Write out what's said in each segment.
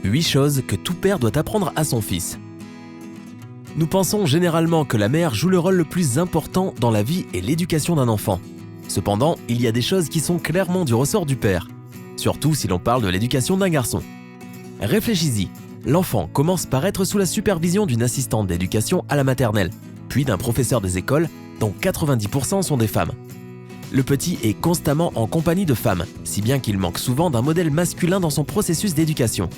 8 choses que tout père doit apprendre à son fils. Nous pensons généralement que la mère joue le rôle le plus important dans la vie et l'éducation d'un enfant. Cependant, il y a des choses qui sont clairement du ressort du père, surtout si l'on parle de l'éducation d'un garçon. Réfléchis-y, l'enfant commence par être sous la supervision d'une assistante d'éducation à la maternelle, puis d'un professeur des écoles, dont 90% sont des femmes. Le petit est constamment en compagnie de femmes, si bien qu'il manque souvent d'un modèle masculin dans son processus d'éducation.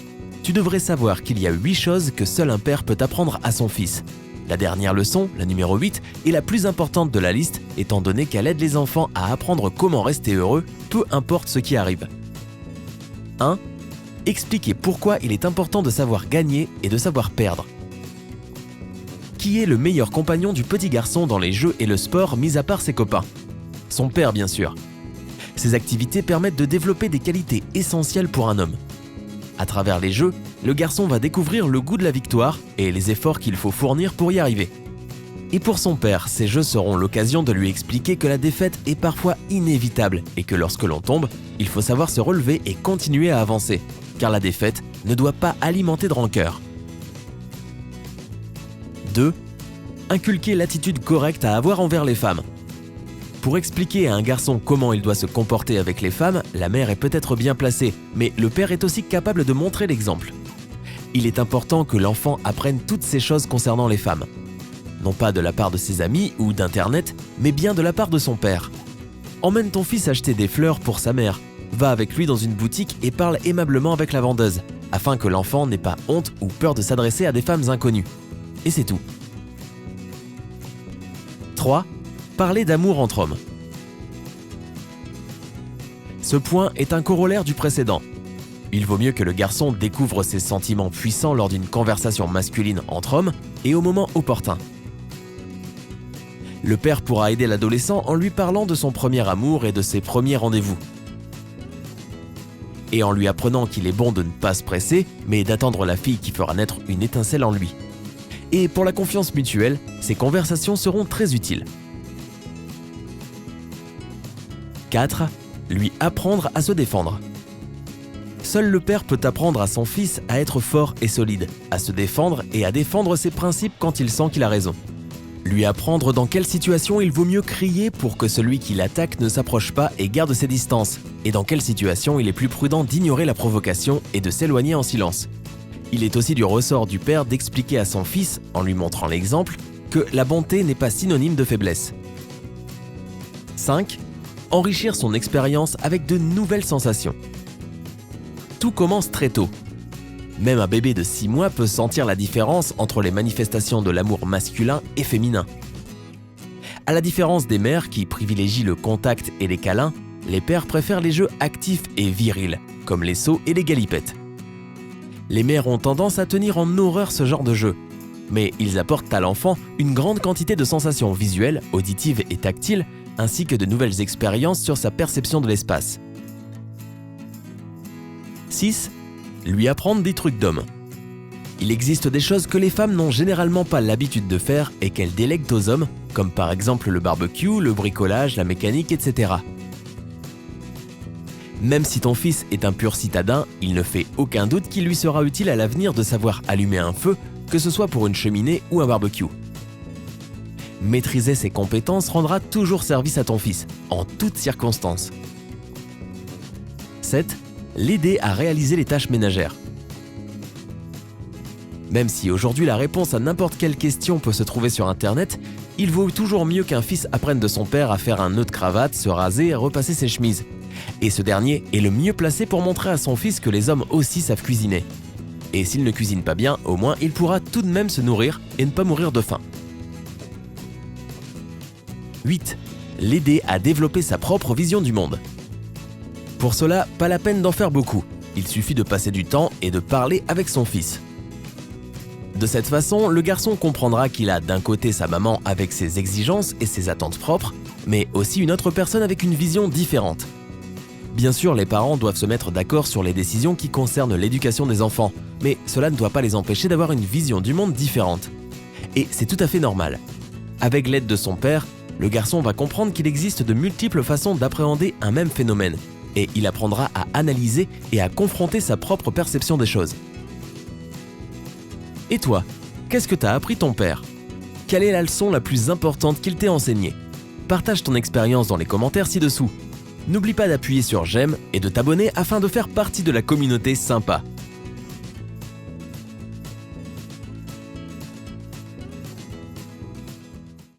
Tu devrais savoir qu'il y a 8 choses que seul un père peut apprendre à son fils. La dernière leçon, la numéro 8, est la plus importante de la liste, étant donné qu'elle aide les enfants à apprendre comment rester heureux, peu importe ce qui arrive. 1. Expliquer pourquoi il est important de savoir gagner et de savoir perdre. Qui est le meilleur compagnon du petit garçon dans les jeux et le sport, mis à part ses copains? Son père, bien sûr. Ces activités permettent de développer des qualités essentielles pour un homme. À travers les jeux, le garçon va découvrir le goût de la victoire et les efforts qu'il faut fournir pour y arriver. Et pour son père, ces jeux seront l'occasion de lui expliquer que la défaite est parfois inévitable et que lorsque l'on tombe, il faut savoir se relever et continuer à avancer, car la défaite ne doit pas alimenter de rancœur. 2. Inculquer l'attitude correcte à avoir envers les femmes. Pour expliquer à un garçon comment il doit se comporter avec les femmes, la mère est peut-être bien placée, mais le père est aussi capable de montrer l'exemple. Il est important que l'enfant apprenne toutes ces choses concernant les femmes. Non pas de la part de ses amis ou d'Internet, mais bien de la part de son père. Emmène ton fils acheter des fleurs pour sa mère. Va avec lui dans une boutique et parle aimablement avec la vendeuse, afin que l'enfant n'ait pas honte ou peur de s'adresser à des femmes inconnues. Et c'est tout. 3. Parler d'amour entre hommes. Ce point est un corollaire du précédent. Il vaut mieux que le garçon découvre ses sentiments puissants lors d'une conversation masculine entre hommes et au moment opportun. Le père pourra aider l'adolescent en lui parlant de son premier amour et de ses premiers rendez-vous. Et en lui apprenant qu'il est bon de ne pas se presser, mais d'attendre la fille qui fera naître une étincelle en lui. Et pour la confiance mutuelle, ces conversations seront très utiles. 4. Lui apprendre à se défendre. Seul le père peut apprendre à son fils à être fort et solide, à se défendre et à défendre ses principes quand il sent qu'il a raison. Lui apprendre dans quelle situation il vaut mieux crier pour que celui qui l'attaque ne s'approche pas et garde ses distances, et dans quelle situation il est plus prudent d'ignorer la provocation et de s'éloigner en silence. Il est aussi du ressort du père d'expliquer à son fils, en lui montrant l'exemple, que la bonté n'est pas synonyme de faiblesse. 5. Enrichir son expérience avec de nouvelles sensations. Tout commence très tôt. Même un bébé de 6 mois peut sentir la différence entre les manifestations de l'amour masculin et féminin. À la différence des mères qui privilégient le contact et les câlins, les pères préfèrent les jeux actifs et virils, comme les sauts et les galipettes. Les mères ont tendance à tenir en horreur ce genre de jeu, mais ils apportent à l'enfant une grande quantité de sensations visuelles, auditives et tactiles, ainsi que de nouvelles expériences sur sa perception de l'espace. 6. Lui apprendre des trucs d'homme. Il existe des choses que les femmes n'ont généralement pas l'habitude de faire et qu'elles délèguent aux hommes, comme par exemple le barbecue, le bricolage, la mécanique, etc. Même si ton fils est un pur citadin, il ne fait aucun doute qu'il lui sera utile à l'avenir de savoir allumer un feu, que ce soit pour une cheminée ou un barbecue. Maîtriser ses compétences rendra toujours service à ton fils, en toutes circonstances. 7. L'aider à réaliser les tâches ménagères. Même si aujourd'hui la réponse à n'importe quelle question peut se trouver sur Internet, il vaut toujours mieux qu'un fils apprenne de son père à faire un nœud de cravate, se raser et repasser ses chemises. Et ce dernier est le mieux placé pour montrer à son fils que les hommes aussi savent cuisiner. Et s'il ne cuisine pas bien, au moins il pourra tout de même se nourrir et ne pas mourir de faim. 8. L'aider à développer sa propre vision du monde. Pour cela, pas la peine d'en faire beaucoup. Il suffit de passer du temps et de parler avec son fils. De cette façon, le garçon comprendra qu'il a d'un côté sa maman avec ses exigences et ses attentes propres, mais aussi une autre personne avec une vision différente. Bien sûr, les parents doivent se mettre d'accord sur les décisions qui concernent l'éducation des enfants, mais cela ne doit pas les empêcher d'avoir une vision du monde différente. Et c'est tout à fait normal. Avec l'aide de son père, le garçon va comprendre qu'il existe de multiples façons d'appréhender un même phénomène, et il apprendra à analyser et à confronter sa propre perception des choses. Et toi, qu'est-ce que t'a appris ton père? Quelle est la leçon la plus importante qu'il t'ait enseignée? Partage ton expérience dans les commentaires ci-dessous. N'oublie pas d'appuyer sur j'aime et de t'abonner afin de faire partie de la communauté sympa.